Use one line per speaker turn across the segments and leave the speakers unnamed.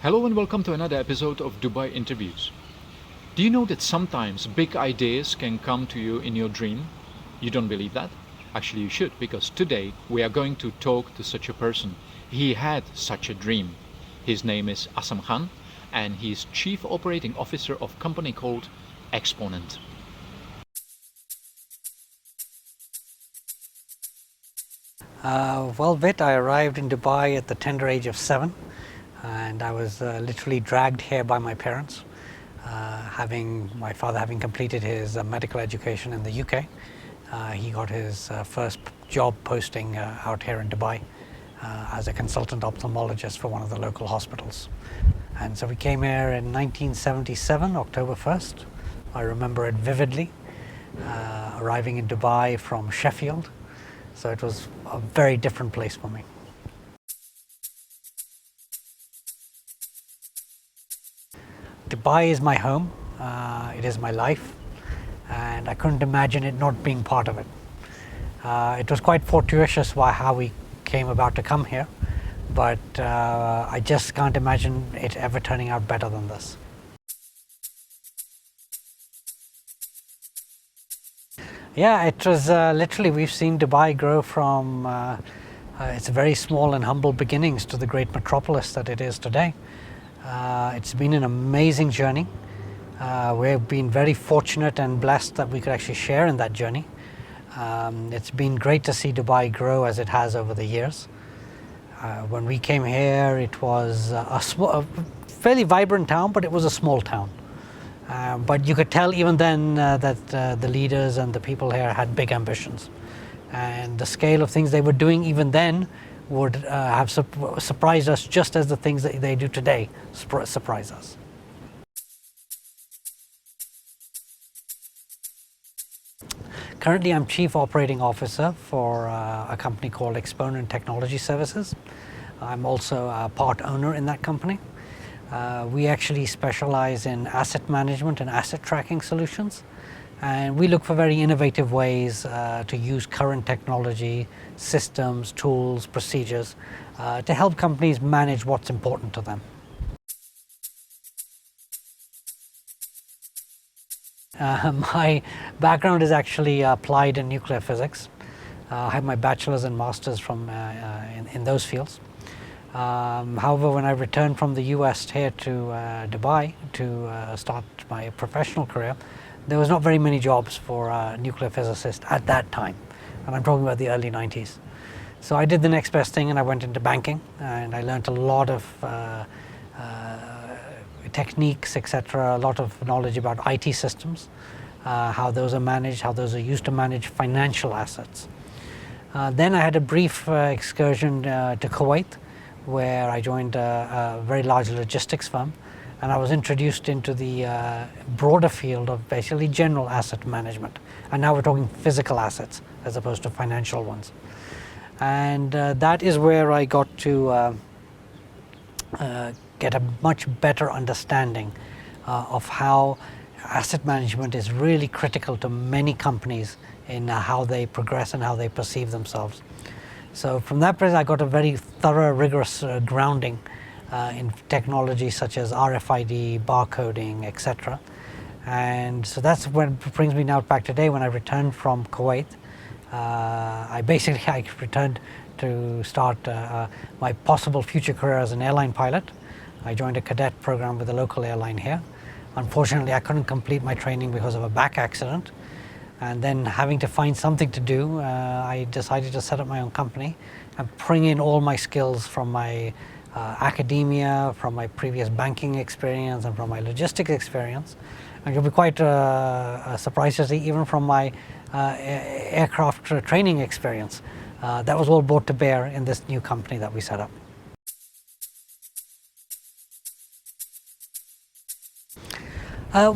Hello and welcome to another episode of Dubai Interviews. Do you know that sometimes big ideas can come to you in your dream? You don't believe that? Actually you should, because today we are going to talk to such a person. He had such a dream. His name is Asam Khan and he is Chief Operating Officer of a company called Exponent.
Well, I arrived in Dubai at the tender age of 7, and I was literally dragged here by my parents. My father having completed his medical education in the UK, he got his first job posting out here in Dubai as a consultant ophthalmologist for one of the local hospitals. And so we came here in 1977, October 1st. I remember it vividly, arriving in Dubai from Sheffield. So it was a very different place for me. Dubai is my home, it is my life, and I couldn't imagine it not being part of it. It was quite fortuitous how we came about to come here, but I just can't imagine it ever turning out better than this. Yeah, it was literally, we've seen Dubai grow from its very small and humble beginnings to the great metropolis that it is today. It's been an amazing journey. We've been very fortunate and blessed that we could actually share in that journey. It's been great to see Dubai grow as it has over the years. When we came here, it was a fairly vibrant town, but it was a small town. But you could tell even then that the leaders and the people here had big ambitions. And the scale of things they were doing even then would have surprised us just as the things that they do today surprise us. Currently I'm Chief Operating Officer for a company called Exponent Technology Services. I'm also a part owner in that company. We actually specialize in asset management and asset tracking solutions, and we look for very innovative ways to use current technology, systems, tools, procedures to help companies manage what's important to them. My background is actually applied in nuclear physics. I have my bachelor's and master's in those fields. However, when I returned from the US here to Dubai to start my professional career, there was not very many jobs for a nuclear physicist at that time, and I'm talking about the early 90s. So I did the next best thing and I went into banking, and I learned a lot of techniques, etc., a lot of knowledge about IT systems, how those are managed, how those are used to manage financial assets. Then I had a brief excursion to Kuwait, where I joined a very large logistics firm, and I was introduced into the broader field of basically general asset management. And now we're talking physical assets as opposed to financial ones. And that is where I got to get a much better understanding of how asset management is really critical to many companies in how they progress and how they perceive themselves. So from that place, I got a very thorough, rigorous grounding in technology such as RFID, barcoding, etc. And so that's what brings me now back today. When I returned from Kuwait, I returned to start my possible future career as an airline pilot. I joined a cadet program with a local airline here. Unfortunately, I couldn't complete my training because of a back accident. And then having to find something to do, I decided to set up my own company and bring in all my skills from my academia, from my previous banking experience, and from my logistics experience. And you'll be quite surprised to see, even from my aircraft training experience, that was all brought to bear in this new company that we set up.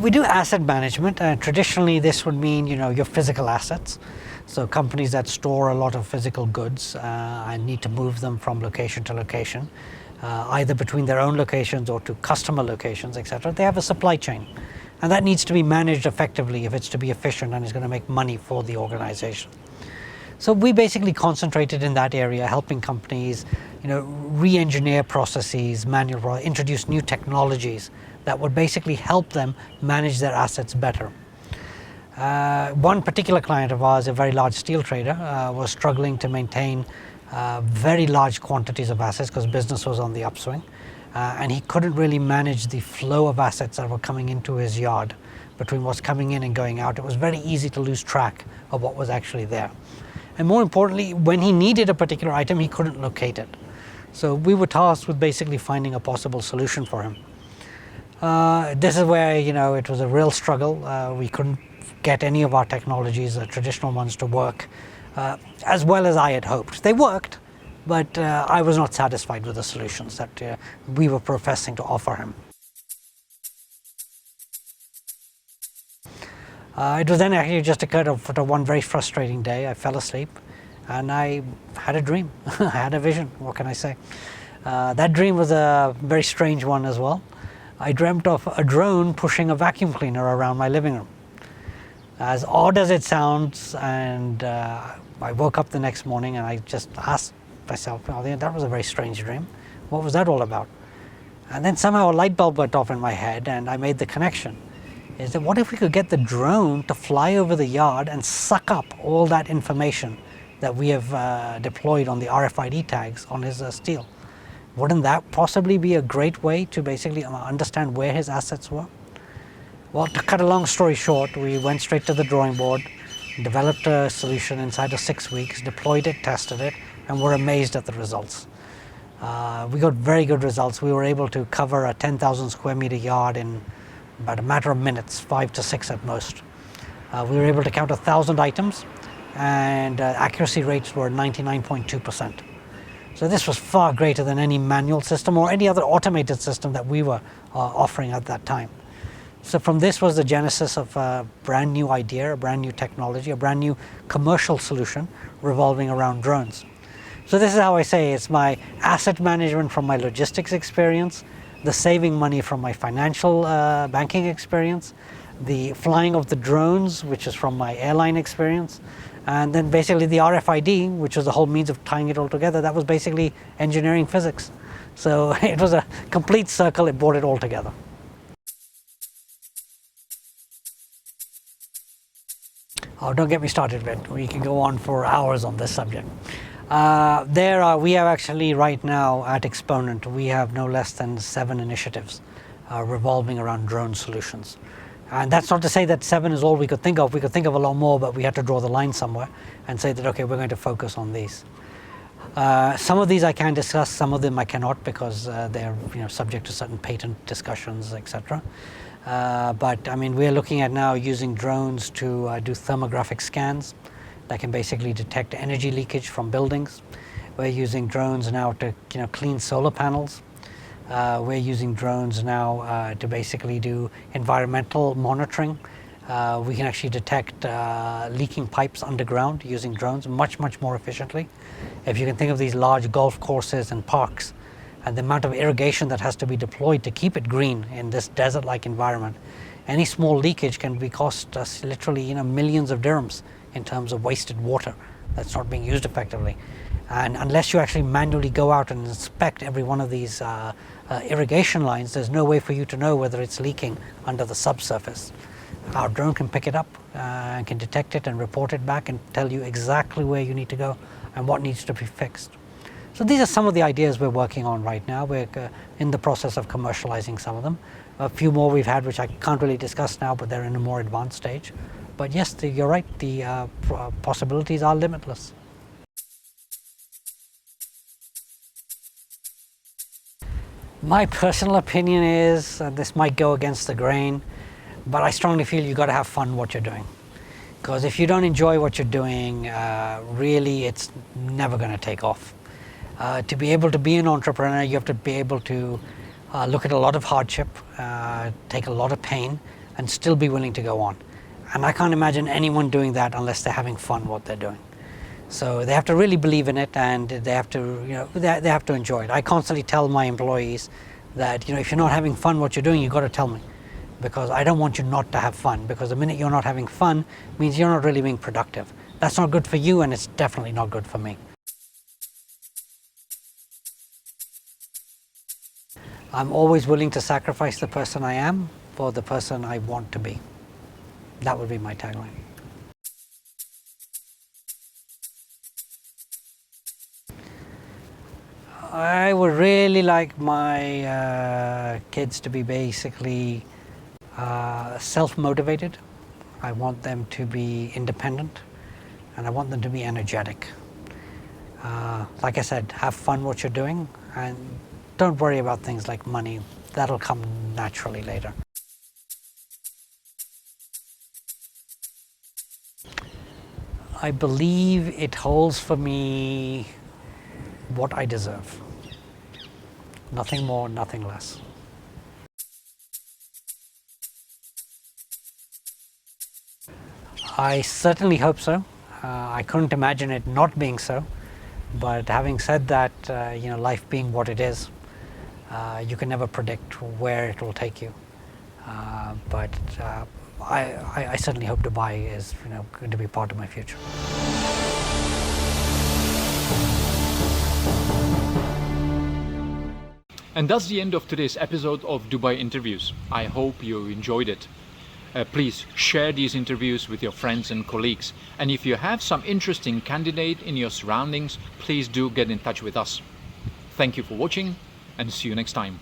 We do asset management, and traditionally this would mean, your physical assets. So companies that store a lot of physical goods and need to move them from location to location, either between their own locations or to customer locations, etc. They have a supply chain, and that needs to be managed effectively if it's to be efficient and is going to make money for the organization. So we basically concentrated in that area, helping companies re-engineer processes, introduce new technologies that would basically help them manage their assets better. One particular client of ours, a very large steel trader, was struggling to maintain very large quantities of assets because business was on the upswing, and he couldn't really manage the flow of assets that were coming into his yard between what's coming in and going out. It was very easy to lose track of what was actually there. And more importantly, when he needed a particular item, he couldn't locate it. So we were tasked with basically finding a possible solution for him. This is where, it was a real struggle. We couldn't get any of our technologies, the traditional ones, to work as well as I had hoped. They worked, but I was not satisfied with the solutions that we were professing to offer him. It was then actually just occurred after one very frustrating day. I fell asleep and I had a dream. I had a vision, what can I say? That dream was a very strange one as well. I dreamt of a drone pushing a vacuum cleaner around my living room. As odd as it sounds, and I woke up the next morning and I just asked myself, that was a very strange dream. What was that all about? And then somehow a light bulb went off in my head and I made the connection. Is that what if we could get the drone to fly over the yard and suck up all that information that we have deployed on the RFID tags on his steel? Wouldn't that possibly be a great way to basically understand where his assets were? Well, to cut a long story short, we went straight to the drawing board, developed a solution inside of 6 weeks, deployed it, tested it, and were amazed at the results. We got very good results. We were able to cover a 10,000 square meter yard in about a matter of minutes, 5 to 6 at most. We were able to count 1,000 items, and accuracy rates were 99.2%. So this was far greater than any manual system or any other automated system that we were offering at that time. So from this was the genesis of a brand new idea, a brand new technology, a brand new commercial solution revolving around drones. So this is how I say it's my asset management from my logistics experience, the saving money from my financial banking experience, the flying of the drones, which is from my airline experience, and then basically the RFID, which was the whole means of tying it all together. That was basically engineering physics. So it was a complete circle, it brought it all together. Oh, don't get me started, Vin. We can go on for hours on this subject. We have actually right now at Exponent, we have no less than 7 initiatives revolving around drone solutions. And that's not to say that 7 is all we could think of. We could think of a lot more, but we had to draw the line somewhere and say that, okay, we're going to focus on these. Some of these I can discuss, some of them I cannot because they're subject to certain patent discussions, etc. But I mean, we're looking at now using drones to do thermographic scans that can basically detect energy leakage from buildings. We're using drones now to clean solar panels. We're using drones now to basically do environmental monitoring. We can actually detect leaking pipes underground using drones much more efficiently. If you can think of these large golf courses and parks and the amount of irrigation that has to be deployed to keep it green in this desert-like environment, any small leakage can cost us literally millions of dirhams in terms of wasted water that's not being used effectively. And unless you actually manually go out and inspect every one of these irrigation lines, there's no way for you to know whether it's leaking under the subsurface. Our drone can pick it up and can detect it and report it back and tell you exactly where you need to go and what needs to be fixed. So these are some of the ideas we're working on right now. We're in the process of commercializing some of them. A few more we've had which I can't really discuss now, but they're in a more advanced stage. But yes, you're right, the possibilities are limitless. My personal opinion is, this might go against the grain, but I strongly feel you've got to have fun what you're doing. Because if you don't enjoy what you're doing, really it's never going to take off. To be able to be an entrepreneur, you have to be able to look at a lot of hardship, take a lot of pain, and still be willing to go on. And I can't imagine anyone doing that unless they're having fun what they're doing. So they have to really believe in it, and they have to, they have to enjoy it. I constantly tell my employees that, if you're not having fun what you're doing, you've got to tell me, because I don't want you not to have fun. Because the minute you're not having fun means you're not really being productive. That's not good for you, and it's definitely not good for me. I'm always willing to sacrifice the person I am for the person I want to be. That would be my tagline. I would really like my kids to be basically self-motivated. I want them to be independent, and I want them to be energetic. Like I said, have fun what you're doing, and don't worry about things like money. That'll come naturally later. I believe it holds for me what I deserve. Nothing more, nothing less. I certainly hope so. I couldn't imagine it not being so. But having said that, life being what it is, you can never predict where it will take you. But I certainly hope Dubai is going to be part of my future.
And that's the end of today's episode of Dubai Interviews. I hope you enjoyed it. Please share these interviews with your friends and colleagues. And if you have some interesting candidate in your surroundings, please do get in touch with us. Thank you for watching, and see you next time.